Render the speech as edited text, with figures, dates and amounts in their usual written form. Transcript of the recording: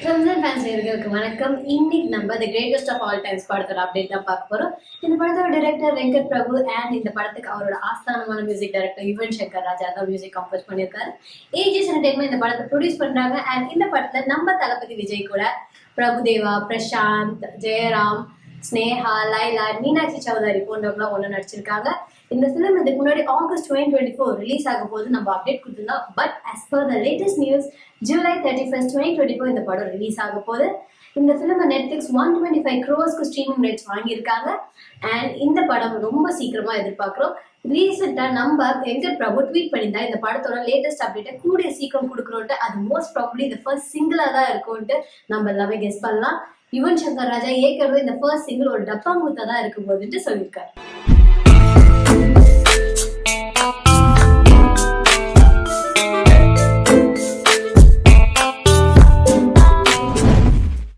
Ramzan fans நேயர்களுக்கு வணக்கம். இன்னைக்கு நம்ம the greatest of all times படத்தோட அப்டேட் தான் பார்க்க போறோம். இந்த படத்தோட டைரக்டர் வெங்கட் பிரபு அண்ட் இந்த படத்துக்கு அவரோட ஆஸ்தானமான மியூசிக் டைரக்டர் யுவன் சங்கர் ராஜா தான் மியூசிக் கம்போஸ் பண்ணியிருக்காரு. ஏஜிஎஸ் என்டர்டைன்மெண்ட் இந்த படத்தை ப்ரொடியூஸ் பண்றாங்க. அண்ட் இந்த படத்துல நம்ம தளபதி விஜய் கூட பிரபுதேவா, பிரசாந்த், ஜெயராம், ஸ்னேஹா, லைலா, மீனாட்சி சௌதாரி போன்றவங்களாம் ஒன்று நடிச்சிருக்காங்க. இந்த ஃபிலிம் இதுக்கு முன்னாடி ஆகஸ்ட் 2024 ரிலீஸ் ஆக போது நம்ம அப்டேட் கொடுத்துருந்தோம். But as per the latest news, July 31st, 2024 இந்த படம் ரிலீஸ் ஆக போது. இந்த ஃபிலிமை நெட்ஃபிளிக்ஸ் 125 crores ஸ்ட்ரீமிங் ரைட்ஸ் வாங்கியிருக்காங்க. அண்ட் இந்த படம் ரொம்ப சீக்கிரமா எதிர்பார்க்குறோம். ரீசெண்டா நம்ம வெங்கட் பிரபு ட்வீட் பண்ணியிருந்தா இந்த படத்தோட லேட்டஸ்ட் அப்டேட்டை கூடிய சீக்கிரம் கொடுக்குறோன்ட்டு, அது மோஸ்ட் ப்ராபப்ளி இந்த ஃபர்ஸ்ட் சிங்கிளா தான் இருக்கும்ட்டு நம்ம எல்லாமே கெஸ் பண்ணலாம். யுவன் சங்கர் ராஜா ஏற்கனவே இந்த ஃபர்ஸ்ட் சிங்கிள் ஒரு டப்பா மூத்தா தான் இருக்கும் போதுட்டு சொல்லியிருக்காரு.